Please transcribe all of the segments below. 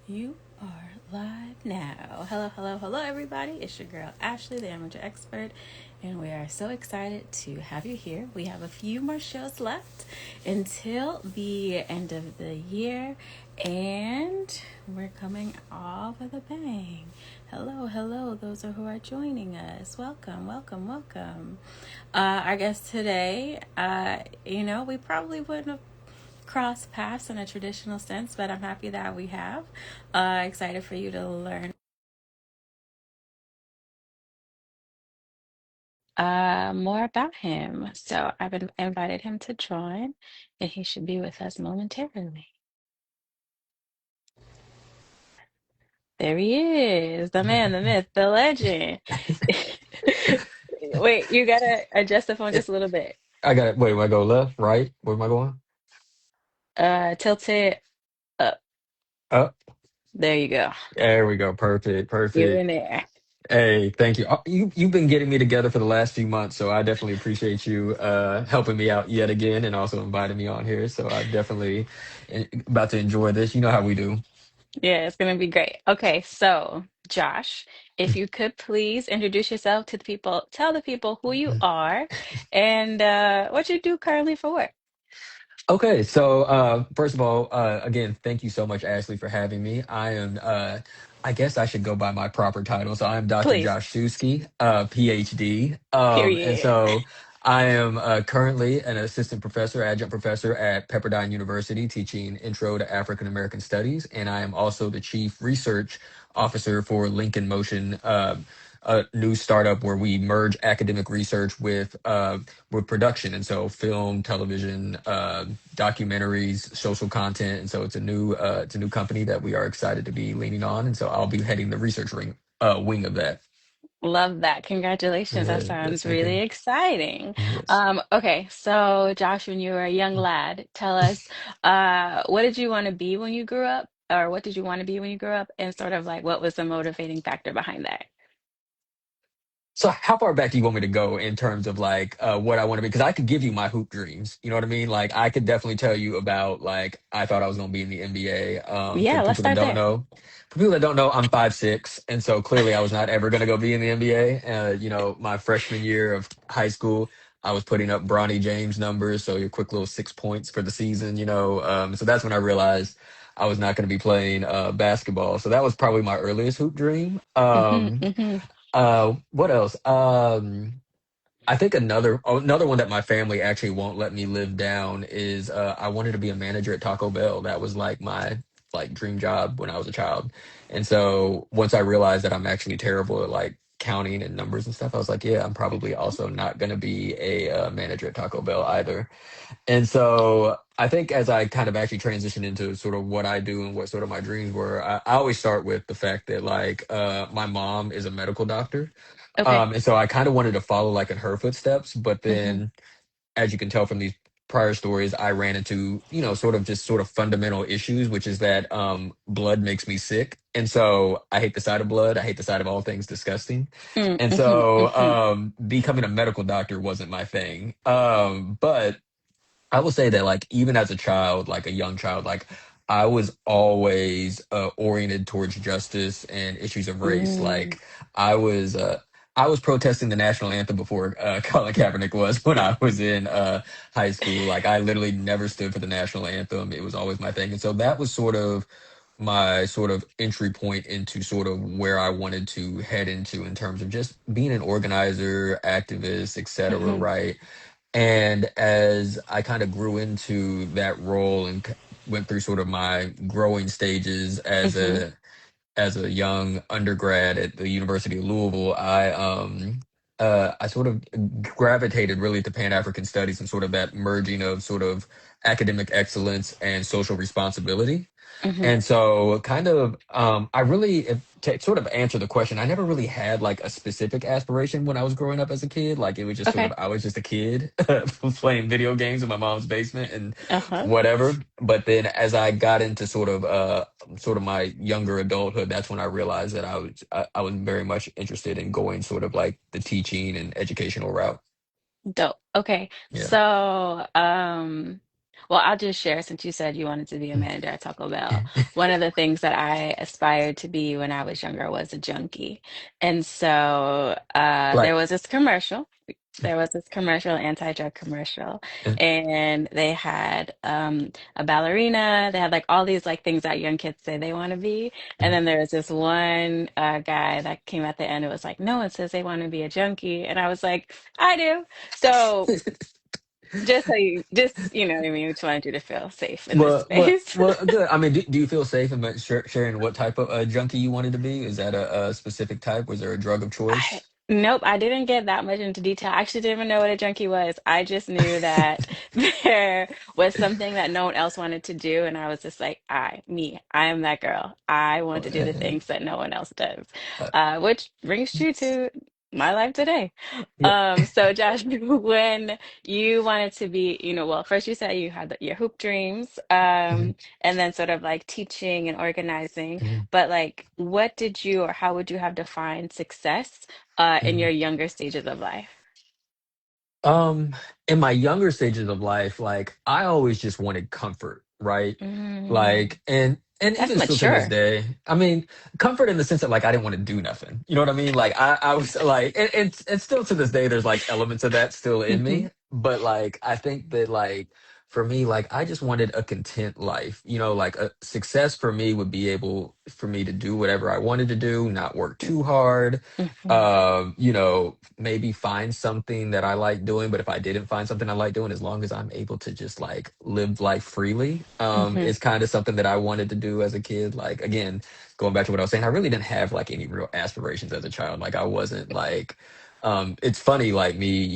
You are live now. Hello, hello, hello, everybody. It's your girl Ashley, the amateur expert, and we are so excited to have you here. We have a few more shows left until the end of the year, and we're coming off with a bang. Hello, hello, those who are joining us. Welcome, welcome, welcome. Our guest today, we probably wouldn't have cross paths in a traditional sense, but I'm happy that we have. Excited for you to learn more about him. So I've invited him to join, and he should be with us momentarily. There he is, the man, the myth, the legend. Wait, you gotta adjust the phone just a little bit. I got it. Wait, do I go left, right? Where am I going? Tilt it up. Up. There you go. There we go. Perfect. You're in Perfect. there. Hey, thank you. You've been getting me together for the last few months, so I definitely appreciate you helping me out yet again and also inviting me on here. So I definitely about to enjoy this. You know how we do. Yeah, it's gonna be great. Okay, so Josh, if you could please introduce yourself to the people, tell the people who you are and what you do currently for work. Okay, so first of all, again, thank you so much, Ashley, for having me. I guess I should go by my proper title. So I'm Dr. Please. Josh Schuschke, PhD. And Period. so I am currently an assistant professor, adjunct professor at Pepperdine University, teaching Intro to African American Studies. And I am also the chief research officer for Lincoln Motion, a new startup where we merge academic research with production, and so film, television, documentaries, social content, and so it's a new company that we are excited to be leaning on, and so I'll be heading the wing of that. Love that. Congratulations. That Yes, sounds thank you. really exciting. Yes. Okay, so Josh, when you were a young lad, tell us what did you want to be when you grew up, or what did you want to be when you grew up, and sort of like what was the motivating factor behind that? So how far back do you want me to go in terms of like what I want to be? Because I could give you my hoop dreams. You know what I mean? Like I could definitely tell you about like I thought I was going to be in the NBA. Yeah, let's start there. For people that don't know, I'm 5'6", and so clearly I was not ever going to go be in the NBA. My freshman year of high school, I was putting up Bronny James numbers, so your quick little 6 points for the season. So that's when I realized I was not going to be playing basketball. So that was probably my earliest hoop dream. Hmm. What else? I think another one that my family actually won't let me live down is I wanted to be a manager at Taco Bell. That was like my like dream job when I was a child. And so once I realized that I'm actually terrible at like counting and numbers and stuff, I was like, yeah, I'm probably also not going to be a manager at Taco Bell either. And so I think as I kind of actually transition into sort of what I do and what sort of my dreams were, I always start with the fact that like my mom is a medical doctor. Okay. And so I kind of wanted to follow like in her footsteps, but Hmm. then as you can tell from these prior stories, I ran into, sort of fundamental issues, which is that blood makes me sick. And so I hate the sight of blood. I hate the sight of all things disgusting. And Mm-hmm. so Hmm. becoming a medical doctor wasn't my thing. But I will say that like even as a child, like a young child, like I was always oriented towards justice and issues of race. Mm. Like I was uh I was protesting the national anthem before Colin Kaepernick was when I was in high school. Like I literally never stood for the national anthem. It was always my thing. And so that was sort of my sort of entry point into sort of where I wanted to head into in terms of just being an organizer, activist, et cetera, Hmm. right? And as I kind of grew into that role and went through sort of my growing stages Hmm. as a young undergrad at the University of Louisville, I sort of gravitated really to Pan African studies and sort of that merging of sort of academic excellence and social responsibility. Hmm. And so, I really, to sort of answer the question, I never really had like a specific aspiration when I was growing up as a kid. Like it was just sort of, Okay. I was just a kid playing video games in my mom's basement and Uh-huh. whatever. But then as I got into sort of my younger adulthood, that's when I realized that I was very much interested in going sort of like the teaching and educational route. Dope. Okay. Yeah. So, Well, I'll just share since you said you wanted to be a manager at Taco Bell. One of the things that I aspired to be when I was younger was a junkie. And so Like, there was this commercial, anti-drug commercial, and- and they had a ballerina. They had like all these like things that young kids say they want to be. And then there was this one guy that came at the end. It was like, no one says they want to be a junkie. And I was like, I do. So just you know what I mean, we just wanted you to feel safe in this space. good. I mean, do you feel safe in sharing what type of junkie you wanted to be? Is that a specific type? Was there a drug of I choice? Nope, I didn't get that much into detail. I actually didn't even know what a junkie was. I just knew that there was something that no one else wanted to do, and I was just like, I am that girl. I want to do the things that no one else does, Uh, which rings true to my life today. yeah. So Josh, when you wanted to be, well, first you said you had your hoop dreams, Mhm, and then sort of like teaching and organizing. mhm, But like, what did you or how would you have defined success in mhm. your younger stages of life? Um, in my younger stages of life, like I always just wanted comfort, right? Mm, Like, and that's even still to this mature. day, I mean, comfort in the sense that like I didn't want to do nothing. You know what I mean? Like I was like, and still to this day, there's like elements of that still in Hmm. me. But like I think that like for me, like I just wanted a content life. You know, like a success for me would be able for me to do whatever I wanted to do, not work too hard, Hmm. maybe find something that I like doing, but if I didn't find something I like doing, as long as I'm able to just like live life freely, Hmm. is kind of something that I wanted to do as a kid. Like again, going back to what I was saying, I really didn't have like any real aspirations as a child. Like I wasn't like it's funny, like me,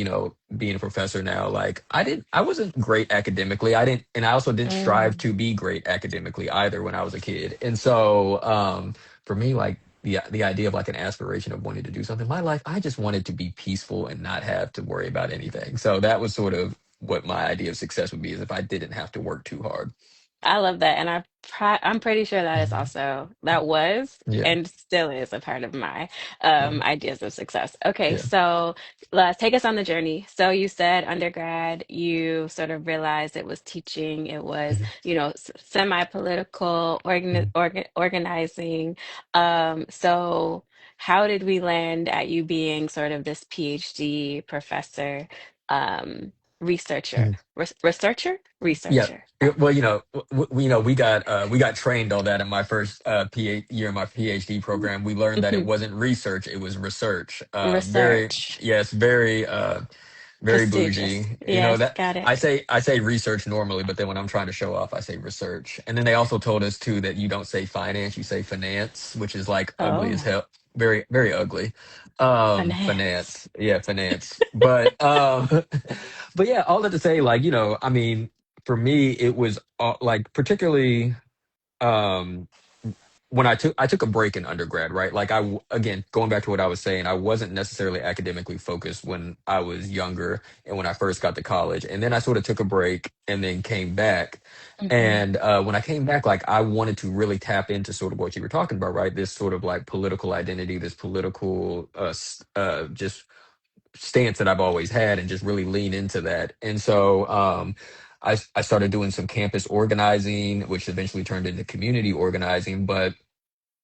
being a professor now, like I wasn't great academically. I didn't, and I also didn't strive Mm. to be great academically either when I was a kid. And so, for me, like the idea of like an aspiration of wanting to do something in my life, I just wanted to be peaceful and not have to worry about anything. So that was sort of what my idea of success would be, is if I didn't have to work too hard. I love that, and I'm pretty sure that is Mhm. also that was Yeah. and still is a part of my Yeah. ideas of success. Okay, Yeah. so let's take us on the journey. So you said undergrad, you sort of realized it was teaching, it was Mhm. semi-political Mhm. organizing. So how did we land at you being sort of this PhD professor, um, researcher, Mhm. Yeah. researcher? Well, we got trained on that in my first year in my PhD program. We learned that it wasn't research; it was research. Very, Research. yes, very Prestigious. bougie. You know Yes, that got it. I say research normally, but then when I'm trying to show off, I say research. And then they also told us too that you don't say finance, you say finance, which is like ugly as Oh, hell. Very, very ugly. finance. Finance. Yeah, finance. But but yeah, all that to say, like, I mean, for me, it was like particularly um when I took a break in undergrad, right? Like again, going back to what I was saying, I wasn't necessarily academically focused when I was younger and when I first got to college. And then I sort of took a break and then came back. Hmm. And when I came back, like I wanted to really tap into sort of what you were talking about, right? This sort of like political identity, this political just stance that I've always had, and just really lean into that. And so I started doing some campus organizing, which eventually turned into community organizing. But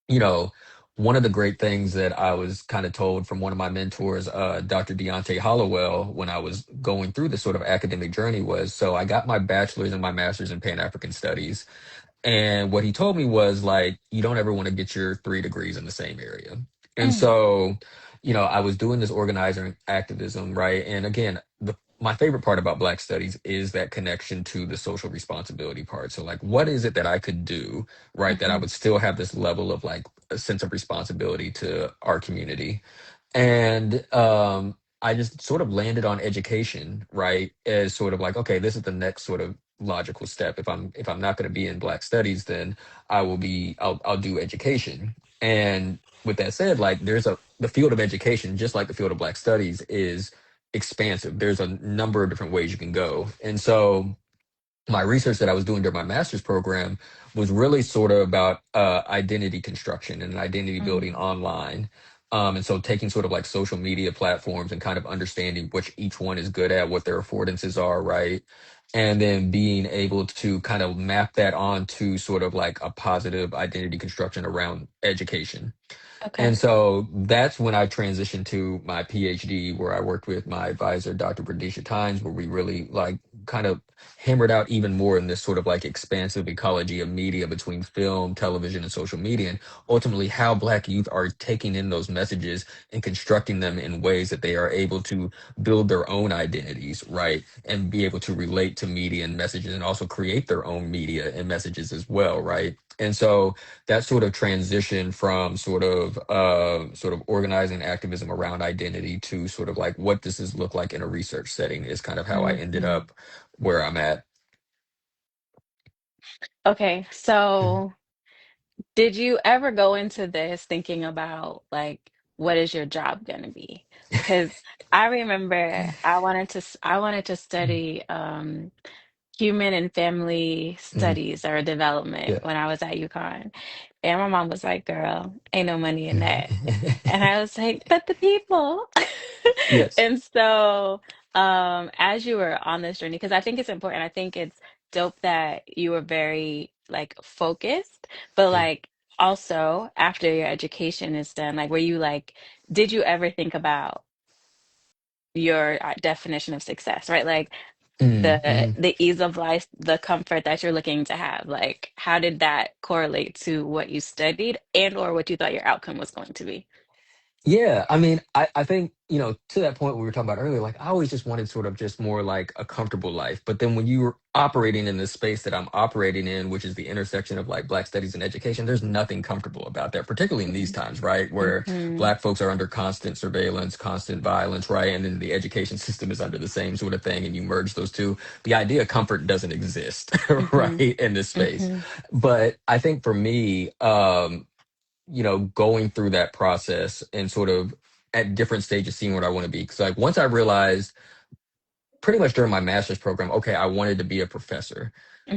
you know, one of the great things that I was kind of told from one of my mentors, Dr. Deontay Hollowell, when I was going through this sort of academic journey was, so I got my bachelor's and my master's in Pan African Studies. And what he told me was like, you don't ever want to get your 3 degrees in the same area. And Mm. so, I was doing this organizer activism, right? And again, my favorite part about Black Studies is that connection to the social responsibility part. So, like, what is it that I could do, right, that I Hmm. would still have this level of like a sense of responsibility to our community? And I just sort of landed on education, right, as sort of like, okay, this is the next sort of logical step. If I'm not going to be in Black studies, then I'll do education. And with that said, like the field of education, just like the field of Black studies, is expansive. There's a number of different ways you can go. And so my research that I was doing during my master's program was really sort of about identity construction and identity building Mm. online. And so taking sort of like social media platforms and kind of understanding which each one is good at, what their affordances are, right? and then being able to kind of map that onto sort of like a positive identity construction around education. Okay. And so that's when I transitioned to my PhD, where I worked with my advisor, Dr. Bradisha Tynes, where we really like kind of hammered out even more in this sort of like expansive ecology of media between film, television, and social media, and ultimately how Black youth are taking in those messages and constructing them in ways that they are able to build their own identities, right? And be able to relate to media and messages and also create their own media and messages as well, right? And so that sort of transition from sort of organizing activism around identity to sort of like what does this look like in a research setting is kind of how I ended Hmm. up where I'm at. Okay, so did you ever go into this thinking about like what is your job going to be? Because I remember I wanted to study human and family Mhm. studies or development Yeah. when I was at UConn. And my mom was like, "Girl, ain't no money in that." And I was like, "But the people." Yes. And so, as you were on this journey, because I think it's important, I think it's dope that you were very like focused, but Yeah. like also after your education is done, like were you like, did you ever think about your definition of success, right? Like Mm-hmm. the ease of life, the comfort that you're looking to have, like how did that correlate to what you studied and or what you thought your outcome was going to be? Yeah, I mean, I think, to that point we were talking about earlier, like I always just wanted sort of just more like a comfortable life. But then when you're operating in the space that I'm operating in, which is the intersection of like Black studies and education, there's nothing comfortable about that, particularly in these times, right? Where Mm-hmm. Black folks are under constant surveillance, constant violence, right? And then the education system is under the same sort of thing, and you merge those two. The idea of comfort doesn't exist, right, Mm-hmm. in this space. Mm-hmm. But I think for me, going through that process and sort of at different stages seeing what I want to be. Because like once I realized pretty much during my master's program, okay, I wanted to be a professor.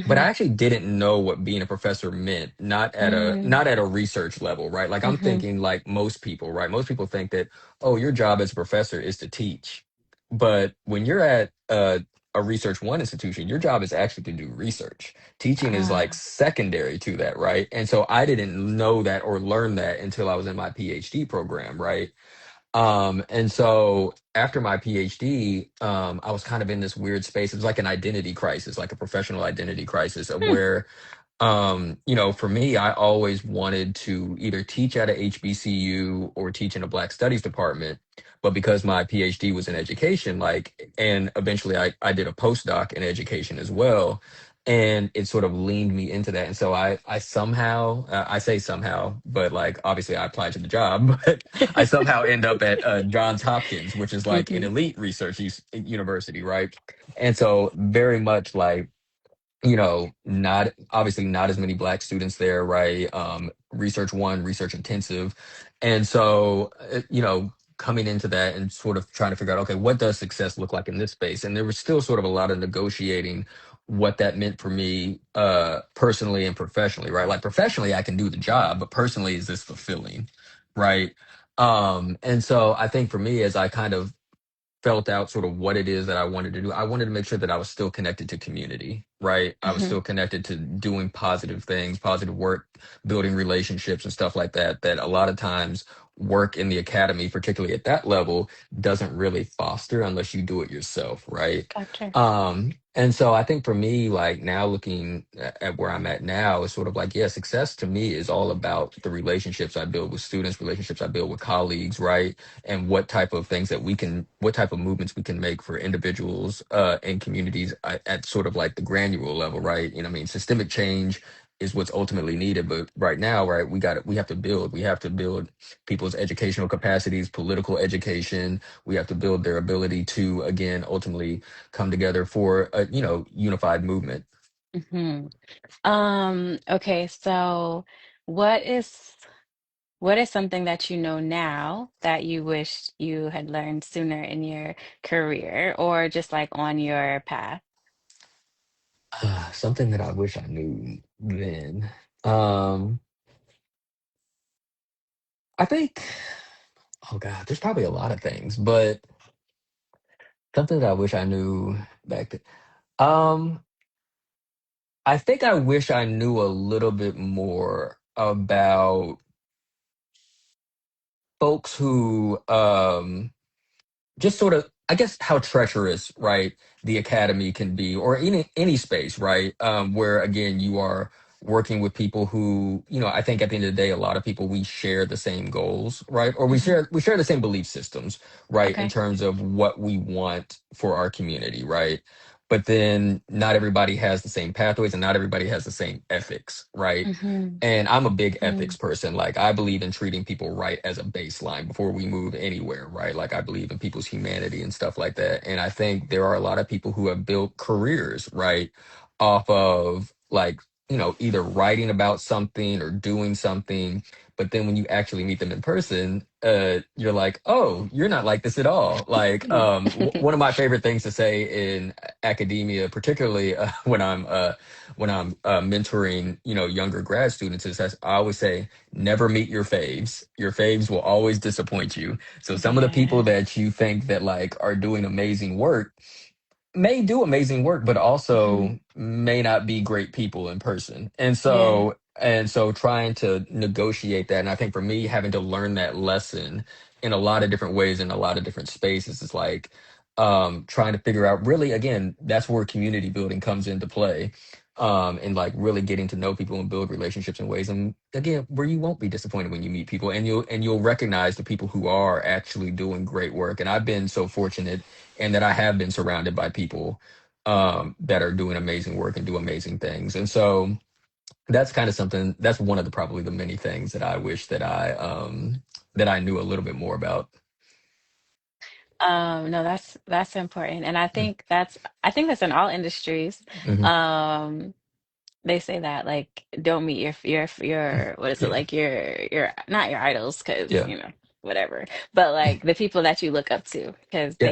But I Mm-hmm. actually didn't know what being a professor meant, Mm-hmm. not at a research level, right? Like I'm Mm-hmm. thinking like most people, right? Most people think that, oh, your job as a professor is to teach. But when you're at a research one institution, your job is actually to do research. Teaching is like Ah. secondary to that, right? And so I didn't know that or learn that until I was in my PhD program, right? And so after my PhD, I was kind of in this weird space. It was like an identity crisis, like a professional identity crisis of Hmm. where for me, I always wanted to either teach at a HBCU or teach in a Black Studies department. But because my PhD was in education, and eventually I did a postdoc in education as well. And it sort of leaned me into that. And so I somehow, I say somehow, but like obviously I applied to the job, but I somehow end up at Johns Hopkins, which is like an Mm-hmm. elite research university, right? And so very much like not obviously not as many Black students there, right? Research one, research intensive. And so, coming into that and sort of trying to figure out, okay, what does success look like in this space? And there was still sort of a lot of negotiating what that meant for me, personally and professionally, right? Like professionally, I can do the job, but personally, is this fulfilling, right? And so I think for me, as I kind of felt out sort of what it is that I wanted to do. I wanted to make sure that I was still connected to community, right? I was Mm-hmm. still connected to doing positive things, positive work, building relationships and stuff like that, that a lot of times work in the academy, particularly at that level, doesn't really foster unless you do it yourself, right? Gotcha. And so I think for me, like now looking at where I'm at now, is sort of like, yeah, success to me is all about the relationships I build with students, relationships I build with colleagues, right? And what type of movements we can make for individuals and communities at sort of like the granular level, right? I mean, systemic change is what's ultimately needed, but right now, right, we have to build people's educational capacities, political education. We have to build their ability to, again, ultimately come together for a, unified movement. Mm-hmm. Okay, so what is what is something that you know now that you wish you had learned sooner in your career or just like on your path? Something that I wish I knew then. Um, I think, oh God, there's probably a lot of things, but something that I wish I knew back then. Um, I think I wish I knew a little bit more about folks who just sort of, I guess, how treacherous, right, the academy can be, or any space, right, where again you are working with people who, I think at the end of the day, a lot of people, we share the same goals, right, or we Hmm. share the same belief systems, right, in Okay. terms of what we want for our community, right. But then not everybody has the same pathways, and not everybody has the same ethics, right. Hmm. And I'm a big Hmm. ethics person. Like, I believe in treating people right as a baseline before we move anywhere, right? Like, I believe in people's humanity and stuff like that. And I think there are a lot of people who have built careers, right, off of like, either writing about something or doing something. But then when you actually meet them in person, you're like, oh, you're not like this at all. Like, one of my favorite things to say in academia, particularly when I'm mentoring, younger grad students, is that I always say, never meet your faves. Your faves will always disappoint you. So some of the people Yeah. that you think that like are doing amazing work may do amazing work, but Hmm. also may not be great people in person. And Yeah. so trying to negotiate that. And I think for me, having to learn that lesson in a lot of different ways in a lot of different spaces is like trying to figure out really, again, that's where community building comes into play. And like really getting to know people and build relationships in ways, and again, where you won't be disappointed when you meet people, and you'll recognize the people who are actually doing great work. And I've been so fortunate and that I have been surrounded by people that are doing amazing work and do amazing things. And so that's kind of something, that's one of the probably the many things that I wish that I knew a little bit more about. No, that's important. And Mm. I think that's in all industries. Hmm. Um, they say that like don't meet your what is it, Yeah. like your not your idols because Yeah. whatever, but like the people that you look up to because Yeah.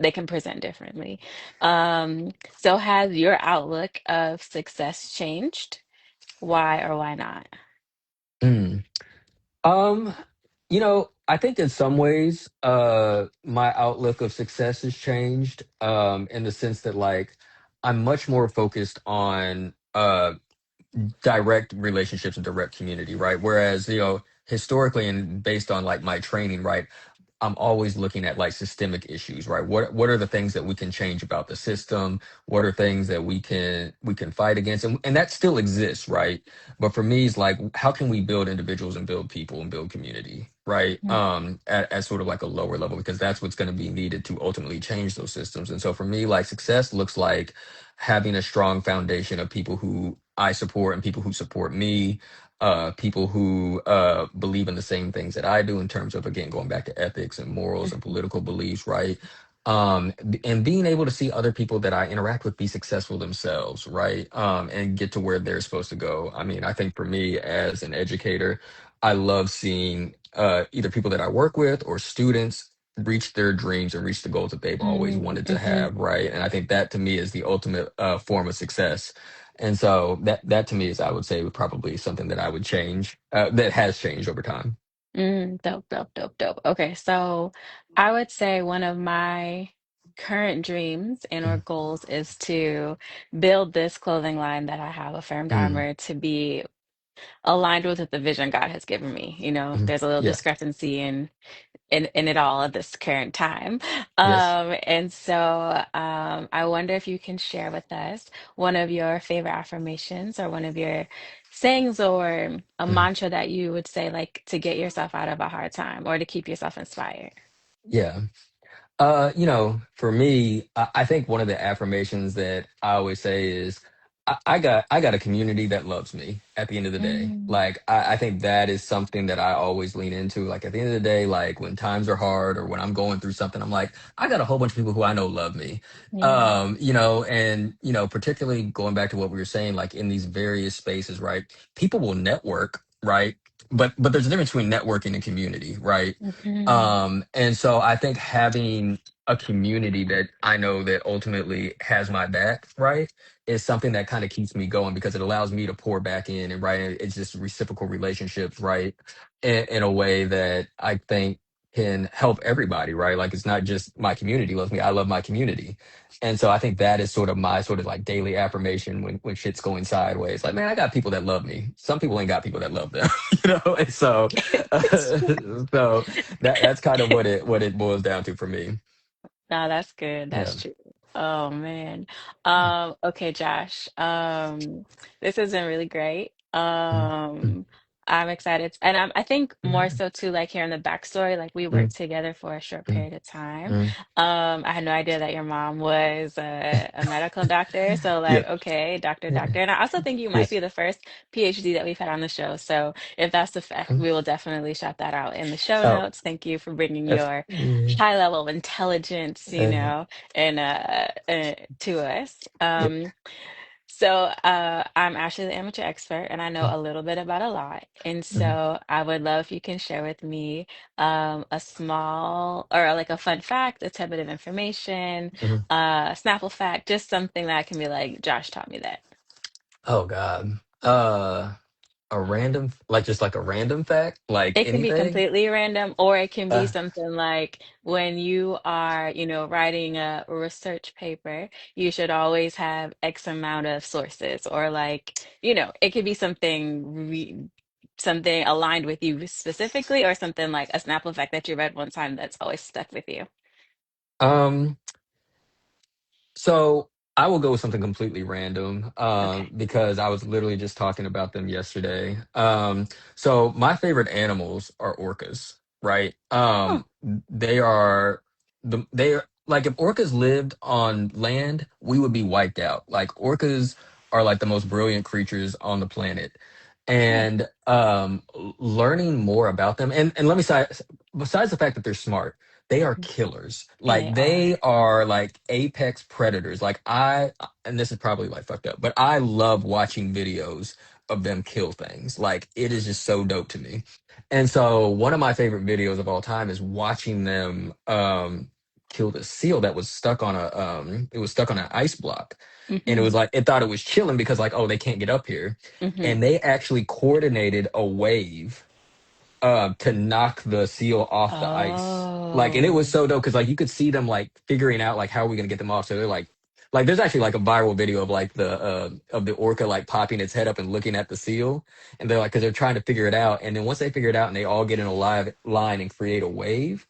they can present differently. So has your outlook of success changed? Why or why not? Mm. Um, I think in some ways, my outlook of success has changed, in the sense that like I'm much more focused on direct relationships and direct community, right? Whereas, historically and based on like my training, right, I'm always looking at like systemic issues, right? What are the things that we can change about the system? What are things that we can fight against? And that still exists, right? But for me, it's like, how can we build individuals and build people and build community, right? Mhm. At sort of like a lower level, because that's what's going to be needed to ultimately change those systems. And so for me, like success looks like having a strong foundation of people who I support and people who support me, people who believe in the same things that I do in terms of, again, going back to ethics and morals and Mhm. political beliefs, right? And being able to see other people that I interact with be successful themselves, right? And get to where they're supposed to go. I mean, I think for me as an educator, I love seeing either people that I work with or students reach their dreams and reach the goals that they've always Mhm. wanted to Mhm. have, right? And I think that to me is the ultimate form of success. And so that to me is, I would say, probably something that I would change, that has changed over time. Dope, dope, dope, dope. Okay, so I would say one of my current dreams and or Mm, goals is to build this clothing line that I have, Affirmed mm, Armor, to be aligned with the vision God has given me. mm. There's a little Yeah. discrepancy in it all at this current time. Yes. And so I wonder if you can share with us one of your favorite affirmations or one of your sayings or a Mm. mantra that you would say like to get yourself out of a hard time or to keep yourself inspired. Yeah. For me, I think one of the affirmations that I always say is, I got a community that loves me at the end of the day. Mm, Like, I think that is something that I always lean into. Like, at the end of the day, like when times are hard or when I'm going through something, I'm like, I got a whole bunch of people who I know love me. yeah. And particularly going back to what we were saying, like in these various spaces, right? People will network, right? But there's a difference between networking and community, right? Hmm. And so I think having a community that I know that ultimately has my back, right, is something that kind of keeps me going because it allows me to pour back in, and right, it's just reciprocal relationships, right, in a way that I think can help everybody, right? Like it's not just my community loves me, I love my community. And so I think that is sort of my sort of like daily affirmation when shit's going sideways. Like, man, I got people that love me. Some people ain't got people that love them, you know? And so, It's true. so that's kind of what it boils down to for me. No, that's good. Yeah. That's true. Oh man. Okay, Josh. This has been really great. I'm excited, and I think more so too, like hearing the backstory. Like we worked together for a short period of time. I had no idea that your mom was a medical doctor. So Yeah. like, okay, doctor. And I also think you might Yes. be the first PhD that we've had on the show. So if that's the fact, we will definitely shout that out in the show Oh, notes. Thank you for bringing that's, your high level of intelligence, and to us. I'm Ashley, the amateur expert, and I know a little bit about a lot. And so I would love if you can share with me a small or like a fun fact, a tidbit of information, Snapple fact, just something that I can be like, Josh taught me that. oh God. A random, like just like a random fact, like It can be anything. completely random, or it can be Uh, something like when you are, writing a research paper, you should always have X amount of sources, or like, it could be something aligned with you specifically, or something like a Snapple fact that you read one time that's always stuck with you. um, So I will go with something completely random Okay. because I was literally just talking about them yesterday. So my favorite animals are orcas, right? Oh. They are they are like if orcas lived on land, we would be wiped out. Like orcas are like the most brilliant creatures on the planet. Okay. And learning more about them, and let me say, besides the fact that they're smart, they are Mhm. killers. They Like they are. are like apex predators. Like and this is probably like fucked up, but I love watching videos of them kill things. Like it is just so dope to me. And so one of my favorite videos of all time is watching them kill the seal that was stuck on a it was stuck on an ice block. And it Mm-hmm. was like it thought it was chilling because like, oh, they can't get up here. Mm-hmm. And they actually coordinated a wave to knock the seal off the ice. Like, and it was Oh. so dope because like you could see them like figuring out like how are we gonna get them off. So they're like there's actually like a viral video of like the of the orca like popping its head up and looking at the seal, and they're like because they're trying to figure it out. And then once they figure it out and they all get in a live line and create a wave,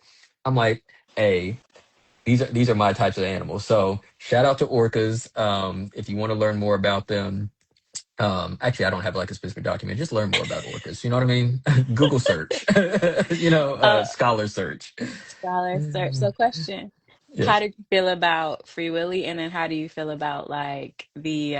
I'm like, hey. These are my types of animals. So shout out to orcas. If you want to learn more about them, actually, I don't have like a specific document. Just learn more about orcas. You know what I mean? Google search. Uh, Scholar search. Scholar search. So question. How Yes. do you feel about Free Willy? And then how do you feel about like the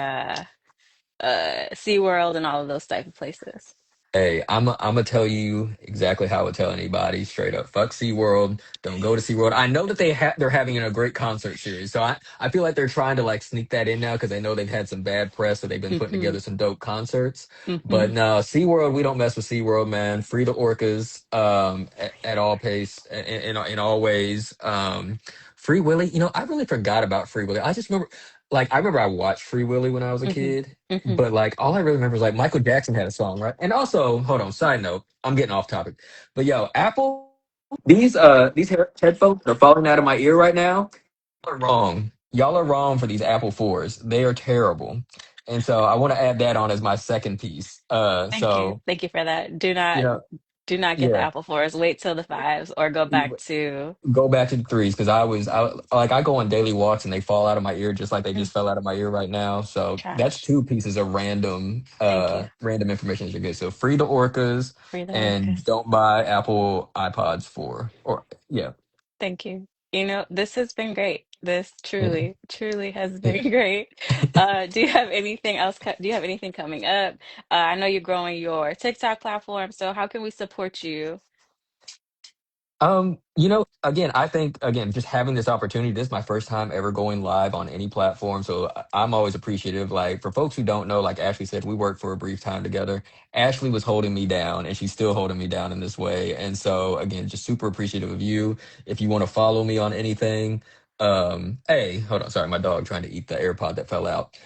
SeaWorld and all of those type of places? Hey, I'm gonna tell you exactly how I would tell anybody straight up. Fuck SeaWorld. Don't go to SeaWorld. I know that they're having a great concert series. So I feel like they're trying to like sneak that in now because they know they've had some bad press, so they've been putting Mm-hmm. together some dope concerts. Mm-hmm. But no, SeaWorld, we don't mess with SeaWorld, man. Free the orcas at all pace in all ways. Free Willy, I really forgot about Free Willy. I just remember I remember I watched Free Willy when I was a Mm-hmm. kid. Mm-hmm. But like all I really remember is like Michael Jackson had a song, right? And also, hold on, side note, I'm getting off topic. But yo, Apple, these headphones are falling out of my ear right now. Y'all are wrong. Y'all are wrong for these Apple 4s. They are terrible. And so I want to add that on as my second piece. Thank you. So Thank you for that. you know, Do not get the yeah. Apple fours. Wait till the fives or go back to Go back to the threes because I go on daily walks and they fall out of my ear just like they mm, just fell out of my ear right now. So that's trash. two pieces of random Thank you. random information that you get. So free the orcas Free the and Orcas. don't buy Apple iPods for or yeah. Thank you. This has been great. This Yeah. truly, truly has Yeah. been great. Do you have anything else? Do you have anything coming up? I know you're growing your TikTok platform, so how can we support you? Again, I think again, just having this opportunity, this is my first time ever going live on any platform. So I'm always appreciative. Like for folks who don't know, like Ashley said, we worked for a brief time together. Ashley was holding me down and she's still holding me down in this way. And so again, just super appreciative of you. If you want to follow me on anything, Hey, hold on, sorry, my dog trying to eat the AirPod that fell out.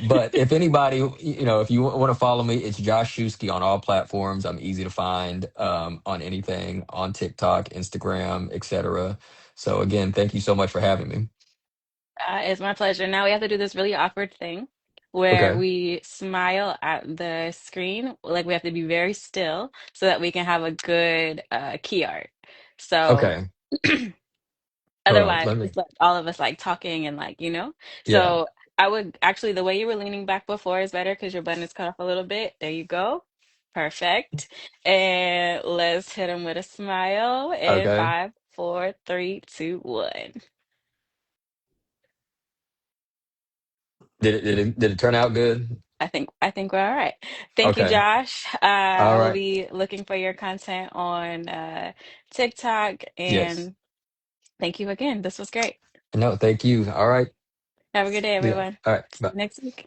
But if anybody, if you want to follow me, it's Josh Schuschke on all platforms. I'm easy to find on anything on TikTok, Instagram, etc. So again, thank you so much for having me. It's my pleasure. Now we have to do this really awkward thing where Okay. we smile at the screen. Like we have to be very still so that we can have a good key art. So Okay. Hold on. otherwise, Let me. it's like all of us like talking and like, you know? Yeah. So I would actually, the way you were leaning back before is better because your button is cut off a little bit. There you go. Perfect. And let's hit them with a smile in Okay. 5, 4, 3, 2, 1. Did it turn out good? I think we're all right. Thank you, Okay. Josh. All I will right. be looking for your content on TikTok, Yes. and thank you again. This was great. No, thank you. All right. Have a good day, Yeah. everyone. All right. See Bye. you next week.